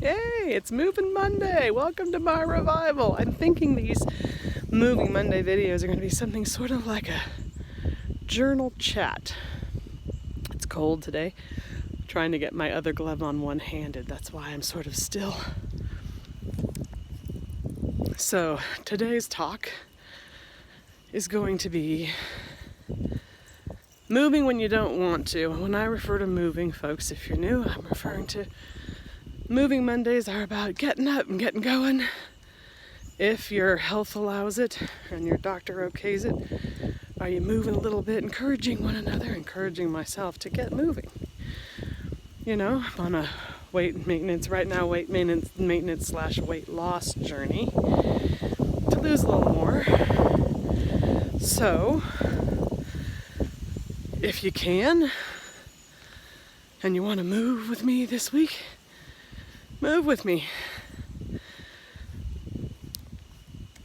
Yay, it's Moving Monday. Welcome to my revival. I'm thinking these Moving Monday videos are going to be something sort of like a journal chat. It's cold today. I'm trying to get my other glove on one-handed. That's why I'm sort of still. So today's talk is going to be moving when you don't want to. When I refer to moving, folks, if you're new, I'm referring to Moving Mondays are about getting up and getting going. If your health allows it and your doctor okays it, are you moving a little bit, encouraging one another, encouraging myself to get moving? You know, I'm on a weight maintenance right now, weight maintenance / weight loss journey to lose a little more. So, if you can, and you want to move with me this week, move with me.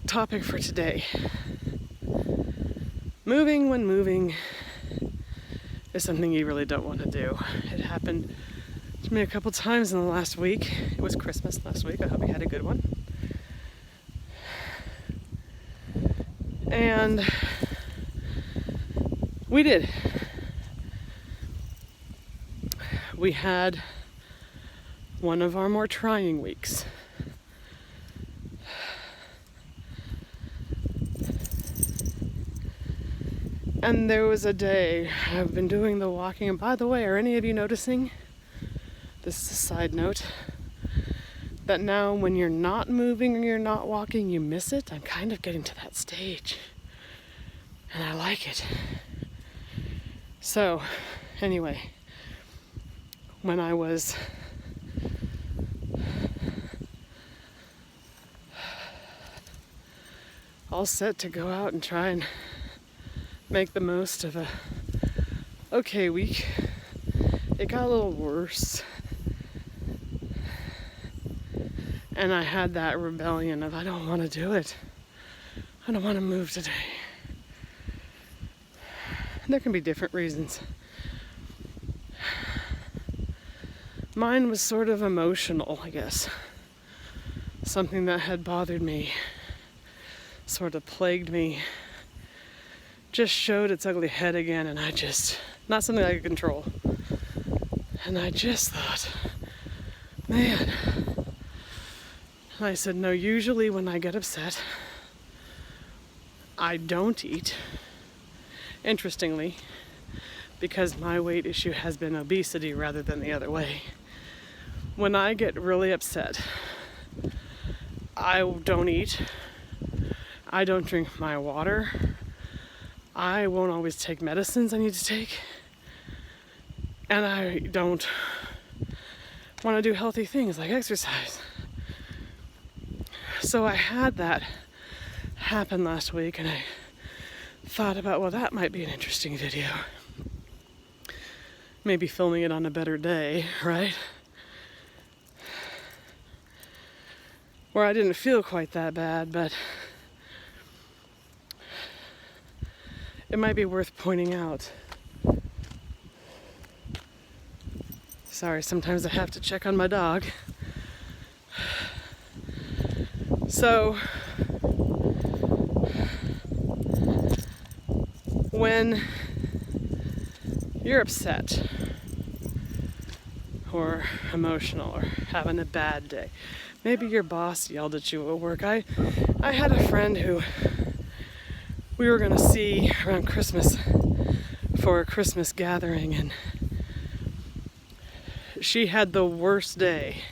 Topic for today. Moving when moving is something you really don't want to do. It happened to me a couple times in the last week. It was Christmas last week. I hope you had a good one. And we did. We had one of our more trying weeks. And there was a day I've been doing the walking, and by the way, are any of you noticing, this is a side note, that now when you're not moving or you're not walking, you miss it? I'm kind of getting to that stage, and I like it. So, anyway, when I was all set to go out and try and make the most of a okay week, it got a little worse. And I had that rebellion of, I don't want to do it. I don't want to move today. And there can be different reasons. Mine was sort of emotional, I guess. Something that had bothered me, sort of plagued me, just showed its ugly head again, and not something I could control. And I just thought, man. And I said, no, usually when I get upset, I don't eat. Interestingly, because my weight issue has been obesity rather than the other way. When I get really upset, I don't eat. I don't drink my water. I won't always take medicines I need to take. And I don't want to do healthy things like exercise. So I had that happen last week, and I thought about, well, that might be an interesting video. Maybe filming it on a better day, right? Where I didn't feel quite that bad, but it might be worth pointing out. Sorry, sometimes I have to check on my dog. So, when you're upset or emotional or having a bad day, maybe your boss yelled at you at work. I had a friend who we were going to see around Christmas for a Christmas gathering, and she had the worst day,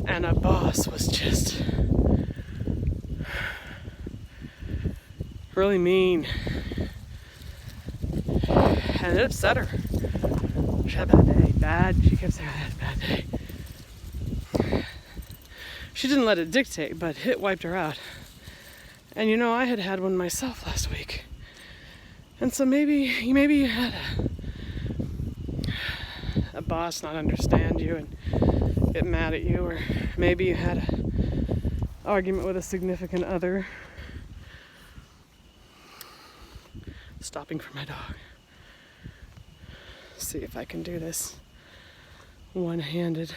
and a boss was just really mean, and it upset her. She had a bad day, she kept saying I had a bad day. She didn't let it dictate, but it wiped her out. And you know, I had one myself last week. And so maybe you had a boss not understand you and get mad at you, or maybe you had an argument with a significant other. Stopping for my dog. See if I can do this one-handed.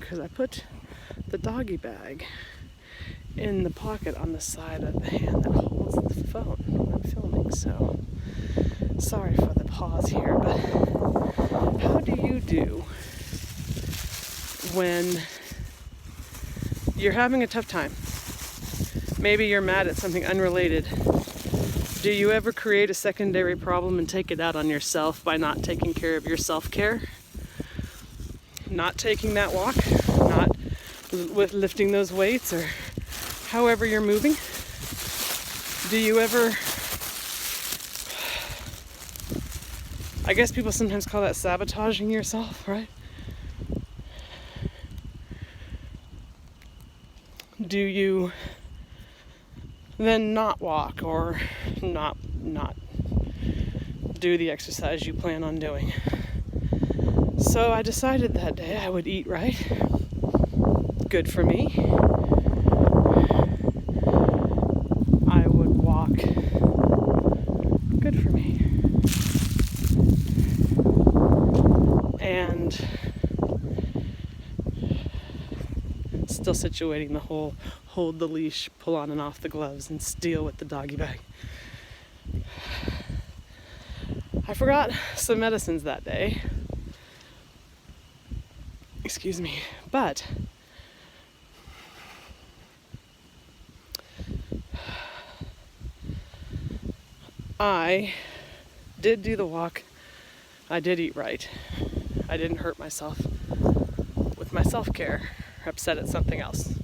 because I put the doggy bag in the pocket on the side of the hand that holds the phone when I'm filming. So sorry for the pause here, but how do you do when you're having a tough time? Maybe you're mad at something unrelated. Do you ever create a secondary problem and take it out on yourself by not taking care of your self-care? Not taking that walk, not with lifting those weights, or however you're moving? Do you ever, I guess people sometimes call that sabotaging yourself, right? Do you then not walk or not do the exercise you plan on doing? So I decided that day I would eat right. Good for me. I would walk. Good for me. And still situating the whole hold the leash, pull on and off the gloves, and deal with the doggy bag. I forgot some medicines that day. Excuse me. But I did do the walk. I did eat right. I didn't hurt myself with my self-care or upset at something else.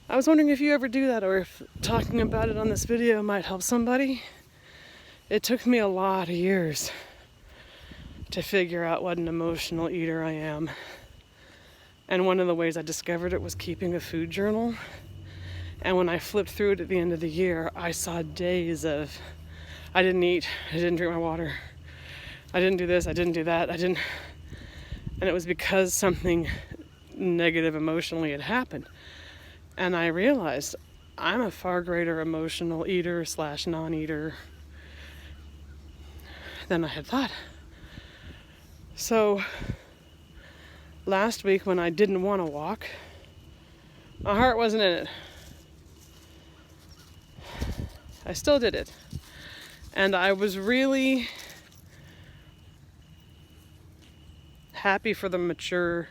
I was wondering if you ever do that, or if talking about it on this video might help somebody. It took me a lot of years to figure out what an emotional eater I am. And one of the ways I discovered it was keeping a food journal. And when I flipped through it at the end of the year, I saw days of, I didn't eat, I didn't drink my water, I didn't do this, I didn't do that, and it was because something negative emotionally had happened. And I realized I'm a far greater emotional eater / non-eater than I had thought. So last week when I didn't want to walk, my heart wasn't in it. I still did it. And I was really happy for the mature,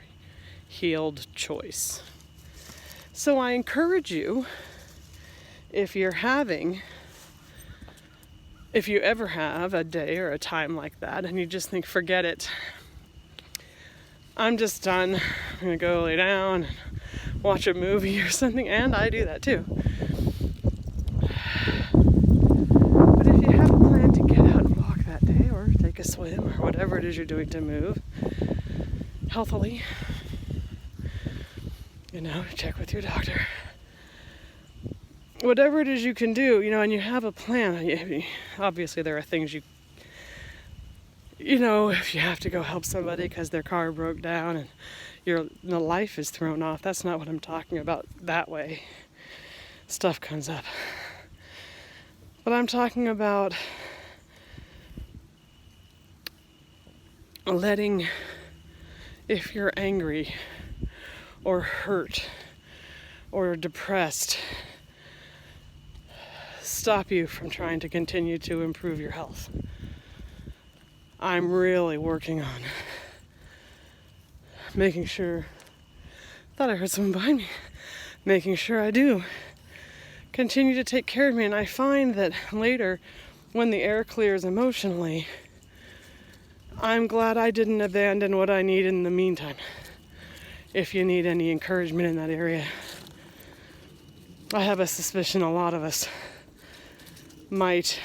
healed choice. So I encourage you, if you ever have a day or a time like that and you just think, forget it, I'm just done, I'm gonna go lay down and watch a movie or something, and I do that too. But if you have a plan to get out and walk that day, or take a swim, or whatever it is you're doing to move healthily, check with your doctor. Whatever it is you can do, and you have a plan. Obviously there are things if you have to go help somebody because their car broke down and the life is thrown off. That's not what I'm talking about that way. Stuff comes up. But I'm talking about letting, if you're angry or hurt or depressed, stop you from trying to continue to improve your health. I'm really working on making sure, thought I heard someone behind me, making sure I do continue to take care of me. And I find that later, when the air clears emotionally, I'm glad I didn't abandon what I need in the meantime. If you need any encouragement in that area, I have a suspicion a lot of us might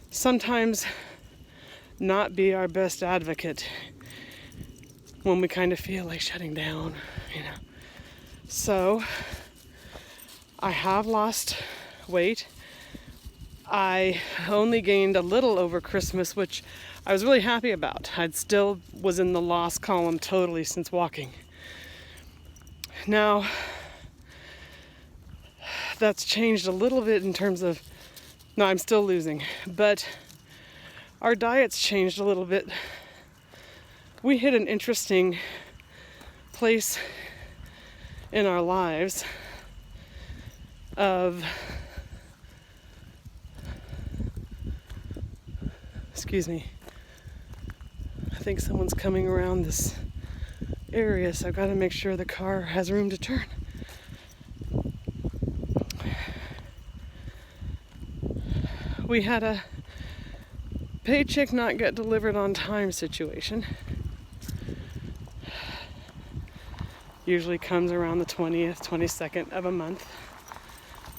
sometimes not be our best advocate when we kind of feel like shutting down, So, I have lost weight. I only gained a little over Christmas, which I was really happy about. I still was in the loss column totally since walking. Now, that's changed a little bit in terms of, no, I'm still losing, but our diets changed a little bit. We hit an interesting place in our lives of, excuse me, I think someone's coming around this area, so I've got to make sure the car has room to turn. We had a paycheck not get delivered on time situation. Usually comes around the 20th, 22nd of a month.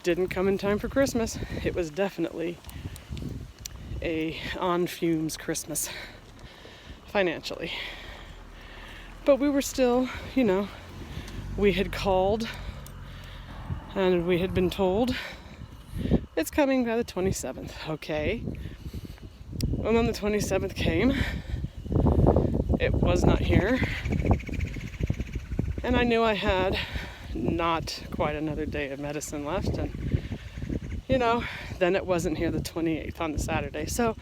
Didn't come in time for Christmas. It was definitely a on fumes Christmas financially. But we were still, we had called and we had been told it's coming by the 27th. Okay. And then the 27th came. It was not here. And I knew I had not quite another day of medicine left. And, then it wasn't here the 28th on the Saturday. So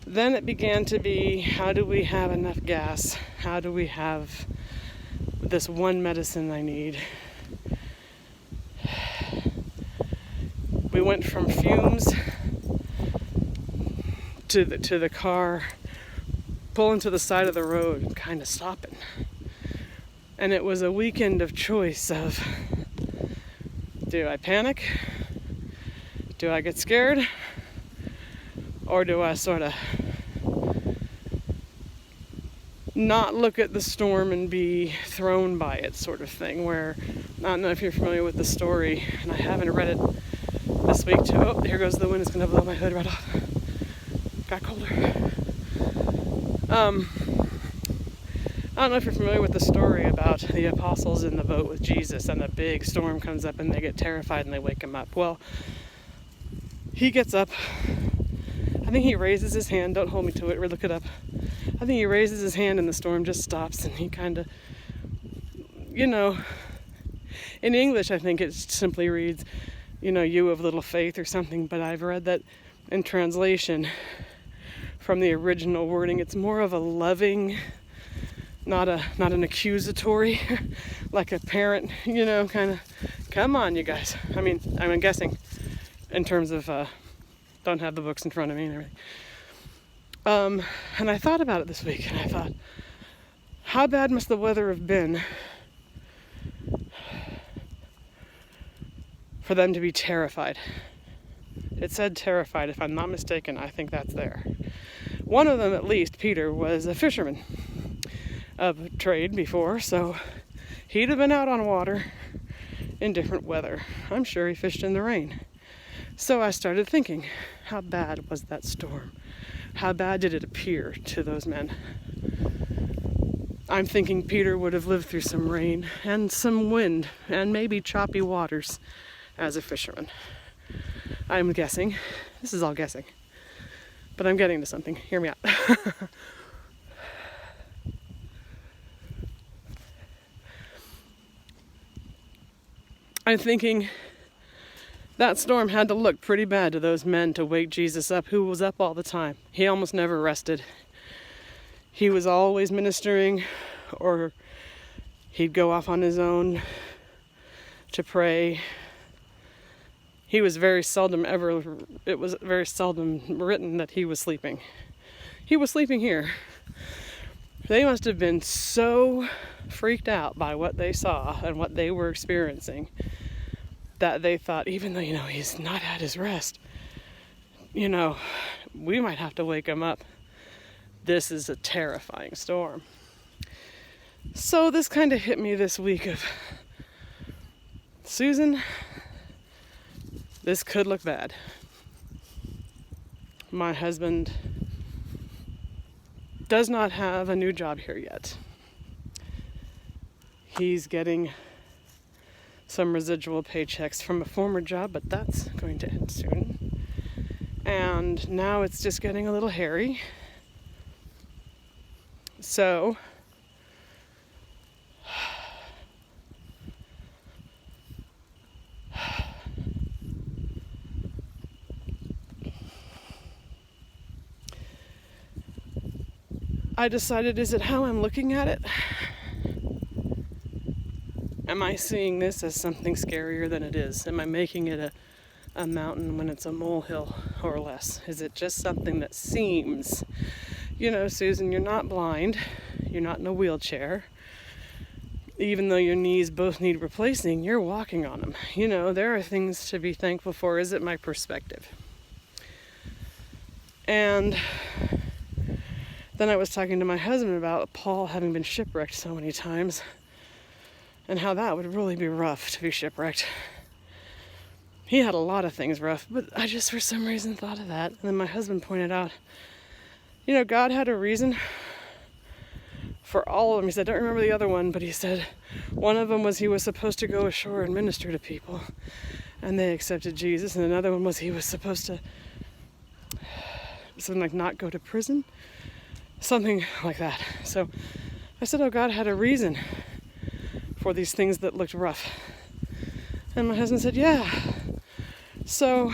then it began to be, how do we have enough gas? How do we have this one medicine I need? We went from fumes to the car, pulling to the side of the road and kind of stopping. And it was a weekend of choice of, do I panic? Do I get scared? Or do I sort of not look at the storm and be thrown by it, sort of thing, where, I don't know if you're familiar with the story, and I haven't read it this week too. Oh, here goes the wind. It's going to blow my hood right off. Got colder. I don't know if you're familiar with the story about the apostles in the boat with Jesus, and a big storm comes up and they get terrified and they wake him up. Well, he gets up. I think he raises his hand. Don't hold me to it or look it up. I think he raises his hand and the storm just stops, and he kind of, in English I think it simply reads, you of little faith or something, but I've read that in translation from the original wording, it's more of a loving, not an accusatory, like a parent, kind of, come on, you guys. I'm guessing in terms of, don't have the books in front of me and everything. And I thought about it this week, and I thought, how bad must the weather have been for them to be terrified? It said terrified, if I'm not mistaken. I think that's there. One of them, at least, Peter, was a fisherman of trade before, so he'd have been out on water in different weather. I'm sure he fished in the rain. So I started thinking, how bad was that storm? How bad did it appear to those men? I'm thinking Peter would have lived through some rain and some wind and maybe choppy waters as a fisherman. I'm guessing. This is all guessing. But I'm getting to something. Hear me out. I'm thinking that storm had to look pretty bad to those men to wake Jesus up, who was up all the time. He almost never rested. He was always ministering, or he'd go off on his own to pray. He was very seldom it was very seldom written that he was sleeping. He was sleeping here. They must have been so freaked out by what they saw and what they were experiencing that they thought, even though, he's not at his rest, we might have to wake him up. This is a terrifying storm. So this kind of hit me this week of, Susan, this could look bad. My husband does not have a new job here yet. He's getting some residual paychecks from a former job, but that's going to end soon. And now it's just getting a little hairy. So I decided, is it how I'm looking at it? Am I seeing this as something scarier than it is? Am I making it a mountain when it's a molehill or less? Is it just something that seems, Susan, you're not blind, you're not in a wheelchair. Even though your knees both need replacing, you're walking on them. There are things to be thankful for. Is it my perspective? And then I was talking to my husband about Paul having been shipwrecked so many times and how that would really be rough to be shipwrecked. He had a lot of things rough, but I just for some reason thought of that. And then my husband pointed out, God had a reason for all of them. He said, I don't remember the other one, but he said one of them was he was supposed to go ashore and minister to people, and they accepted Jesus. And another one was he was supposed to something like not go to prison, something like that. So I said, God had a reason for these things that looked rough. And my husband said, yeah. So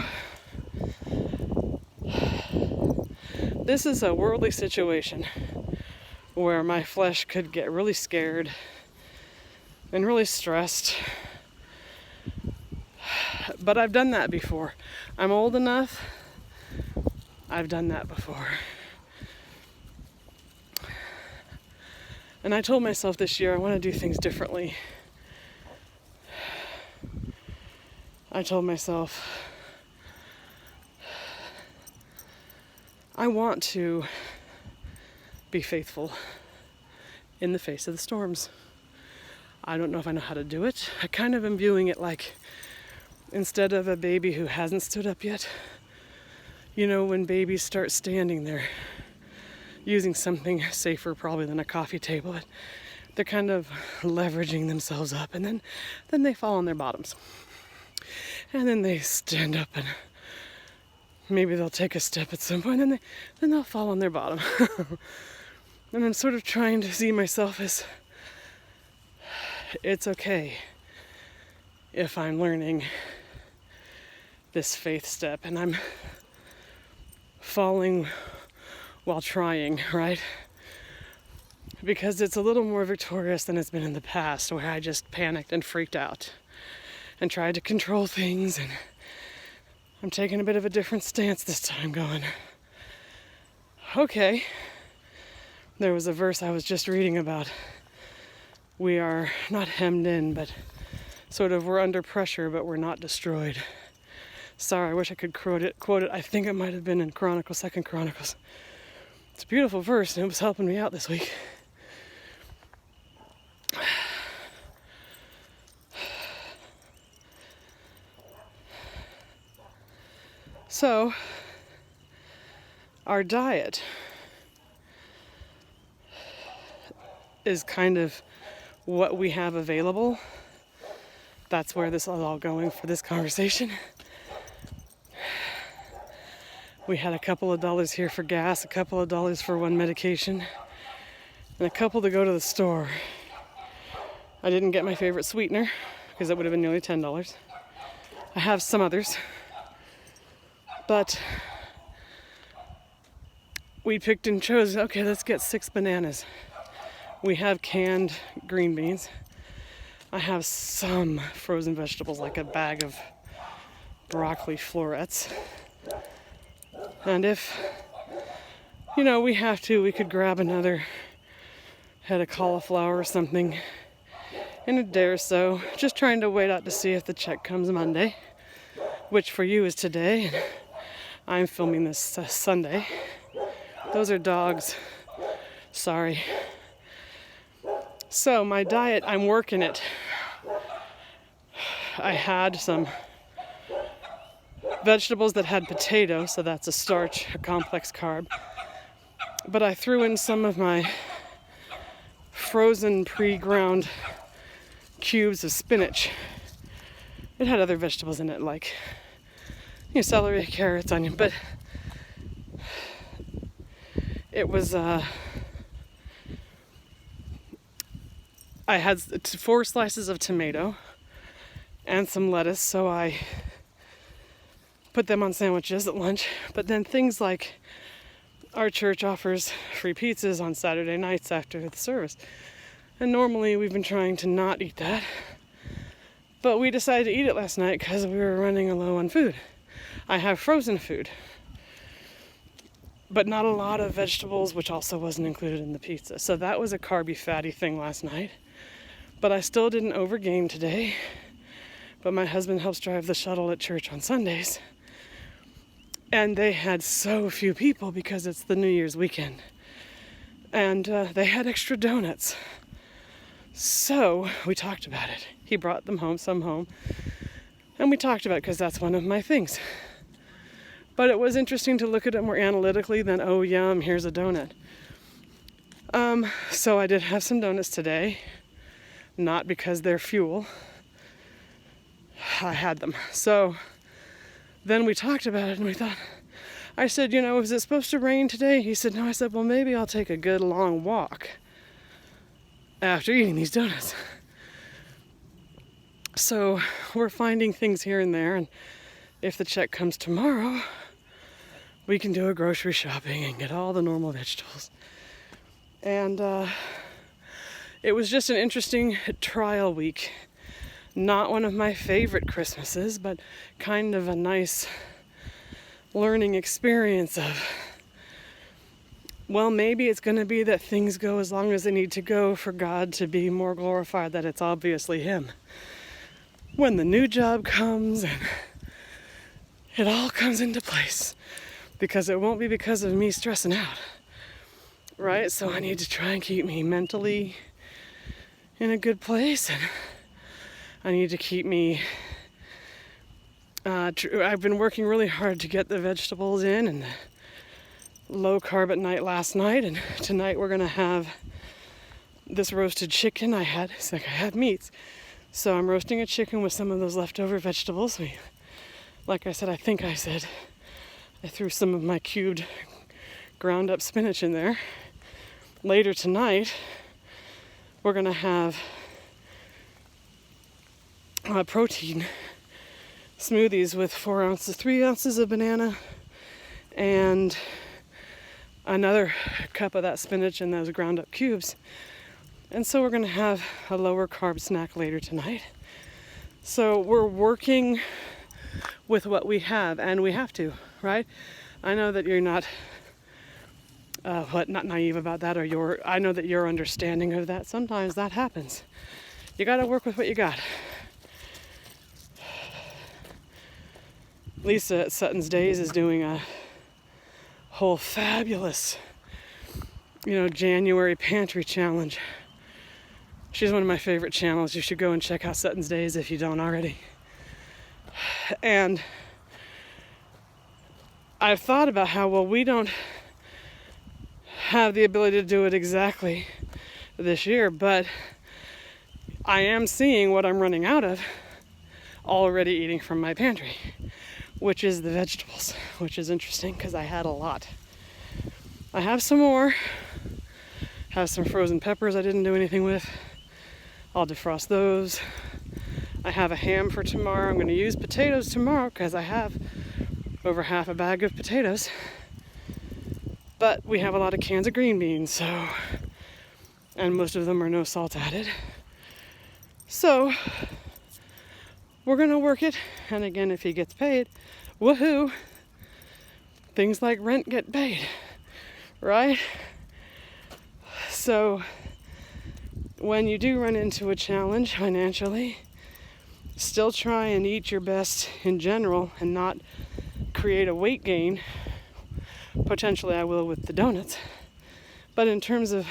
this is a worldly situation where my flesh could get really scared and really stressed. But I've done that before. I'm old enough. I've done that before. And I told myself this year I want to do things differently. I told myself I want to be faithful in the face of the storms. I don't know if I know how to do it. I kind of am viewing it like instead of a baby who hasn't stood up yet, when babies start standing there using something safer probably than a coffee table, they're kind of leveraging themselves up, and then they fall on their bottoms. And then they stand up and maybe they'll take a step at some point, and then they'll fall on their bottom. And I'm sort of trying to see myself as it's okay if I'm learning this faith step and I'm falling while trying, right? Because it's a little more victorious than it's been in the past, where I just panicked and freaked out and tried to control things. And I'm taking a bit of a different stance this time, going, okay. There was a verse I was just reading about. We are not hemmed in, but sort of we're under pressure, but we're not destroyed. Sorry, I wish I could quote it. I think it might have been in Chronicles, 2 Chronicles. It's a beautiful verse, and it was helping me out this week. So, our diet is kind of what we have available. That's where this is all going for this conversation. We had a couple of dollars here for gas, a couple of dollars for one medication, and a couple to go to the store. I didn't get my favorite sweetener because it would have been nearly $10. I have some others, but we picked and chose, okay, let's get 6 bananas. We have canned green beans. I have some frozen vegetables, like a bag of broccoli florets. And if, we have to, we could grab another head of cauliflower or something in a day or so. Just trying to wait out to see if the check comes Monday, which for you is today. And I'm filming this Sunday. Those are dogs. Sorry. So my diet, I'm working it. I had some vegetables that had potato, so that's a starch, a complex carb. But I threw in some of my frozen pre-ground cubes of spinach. It had other vegetables in it, like celery, carrots, onion, but it was I had 4 slices of tomato and some lettuce, so I put them on sandwiches at lunch. But then things like our church offers free pizzas on Saturday nights after the service. And normally we've been trying to not eat that. But we decided to eat it last night because we were running low on food. I have frozen food, but not a lot of vegetables, which also wasn't included in the pizza. So that was a carby, fatty thing last night. But I still didn't overgain today. But my husband helps drive the shuttle at church on Sundays. And they had so few people because it's the New Year's weekend. And they had extra donuts. So we talked about it. He brought them home, some home. And we talked about it because that's one of my things. But it was interesting to look at it more analytically than, oh, yum, here's a donut. So I did have some donuts today. Not because they're fuel. I had them. So then we talked about it and we thought, I said, is it supposed to rain today? He said, no. I said, well, maybe I'll take a good long walk after eating these donuts. So we're finding things here and there, and if the check comes tomorrow, we can do a grocery shopping and get all the normal vegetables. And it was just an interesting trial week. Not one of my favorite Christmases, but kind of a nice learning experience of, well, maybe it's going to be that things go as long as they need to go for God to be more glorified, that it's obviously Him. When the new job comes and it all comes into place, because it won't be because of me stressing out, right? So I need to try and keep me mentally in a good place, and I need to keep me I've been working really hard to get the vegetables in and the low carb at night last night, and tonight we're gonna have this roasted chicken. I had meats, so I'm roasting a chicken with some of those leftover vegetables. Like I said, I threw some of my cubed ground up spinach in there. Later tonight we're gonna have protein smoothies with 3 ounces of banana and another cup of that spinach and those ground up cubes. And so we're going to have a lower carb snack later tonight. So we're working with what we have, and we have to, right? I know that you're not not naive about that, or I know that you're understanding of that. Sometimes that happens. You got to work with what you got. Lisa at Sutton's Days is doing a whole fabulous, January pantry challenge. She's one of my favorite channels. You should go and check out Sutton's Days if you don't already. And I've thought about how, well, we don't have the ability to do it exactly this year, but I am seeing what I'm running out of already eating from my pantry, which is the vegetables, which is interesting because I had a lot. I have some more. Have some frozen peppers I didn't do anything with. I'll defrost those. I have a ham for tomorrow. I'm going to use potatoes tomorrow because I have over half a bag of potatoes. But we have a lot of cans of green beans, and most of them are no salt added. So we're going to work it, and again, if he gets paid, woohoo, things like rent get paid, right? So when you do run into a challenge financially, still try and eat your best in general and not create a weight gain. Potentially I will with the donuts. But in terms of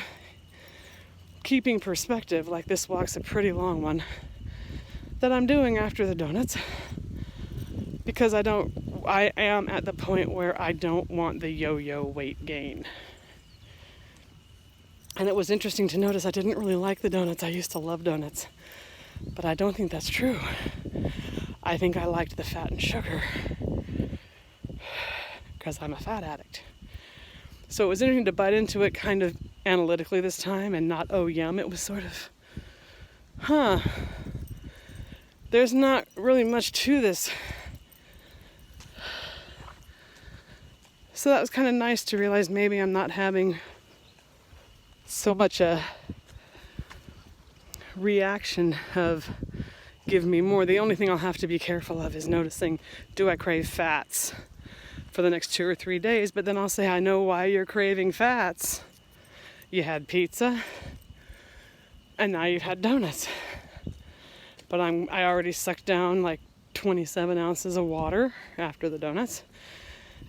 keeping perspective, like this walk's a pretty long one that I'm doing after the donuts, because I am at the point where I don't want the yo-yo weight gain. And it was interesting to notice I didn't really like the donuts. I used to love donuts, but I don't think that's true. I think I liked the fat and sugar because I'm a fat addict. So it was interesting to bite into it kind of analytically this time and not, oh yum. It was sort of, there's not really much to this So that was kind of nice to realize maybe I'm not having so much a reaction of give me more. The only thing I'll have to be careful of is noticing, do I crave fats for the next 2 or 3 days? But then I'll say, I know why you're craving fats. You had pizza and now you've had donuts. But I already sucked down like 27 ounces of water after the donuts,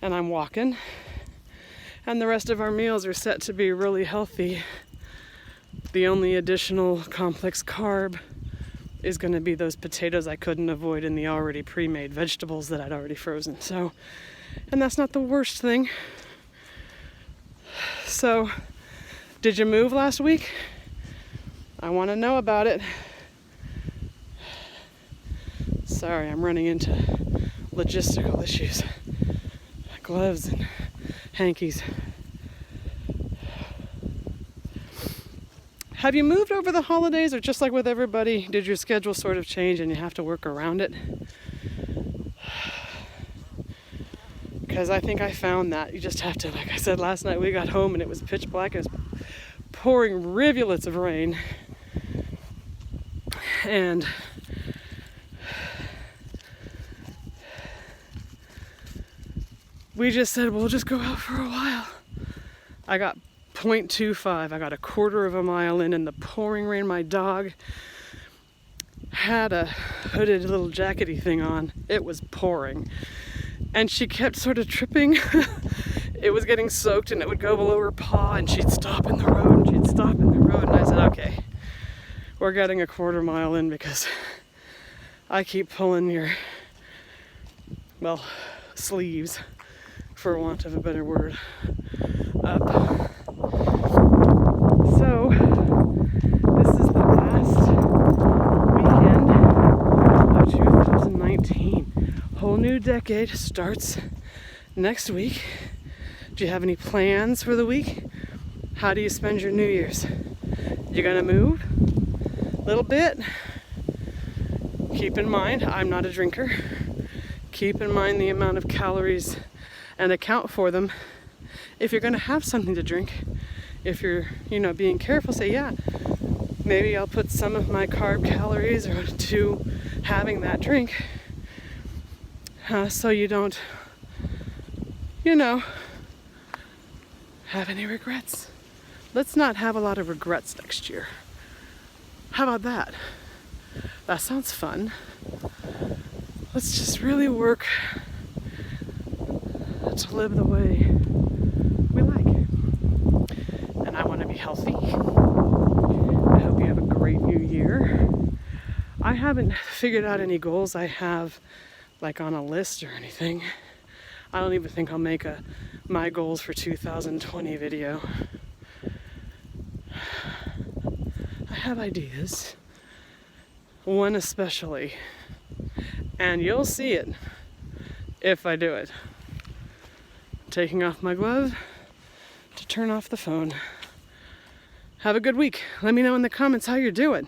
and I'm walking, and the rest of our meals are set to be really healthy. The only additional complex carb is going to be those potatoes I couldn't avoid in the already pre-made vegetables that I'd already frozen. So, and that's not the worst thing. So, did you move last week? I want to know about it. Sorry, I'm running into logistical issues. Gloves and hankies. Have you moved over the holidays, or just like with everybody, did your schedule sort of change and you have to work around it? Because I think I found that you just have to, like I said last night, we got home and it was pitch black and it was pouring rivulets of rain. And we just said, we'll just go out for a while. I got 0.25. I got a quarter of a mile in the pouring rain. My dog had a hooded little jackety thing on. It was pouring. And she kept sort of tripping. It was getting soaked and it would go below her paw, and she'd stop in the road and she'd stop in the road. And I said, okay, we're getting a quarter mile in because I keep pulling your, well, sleeves, for want of a better word, up. So, this is the last weekend of 2019. Whole new decade starts next week. Do you have any plans for the week? How do you spend your New Year's? You gonna move? A little bit? Keep in mind, I'm not a drinker. Keep in mind the amount of calories and account for them. If you're going to have something to drink, if you're, being careful, say, yeah, maybe I'll put some of my carb calories to having that drink, so you don't, have any regrets. Let's not have a lot of regrets next year. How about that? That sounds fun. Let's just really work to live the way we like. And I want to be healthy. I hope you have a great new year. I haven't figured out any goals I have like on a list or anything. I don't even think I'll make my goals for 2020 video. I have ideas. One especially. And you'll see it if I do it. Taking off my glove to turn off the phone. Have a good week. Let me know in the comments how you're doing.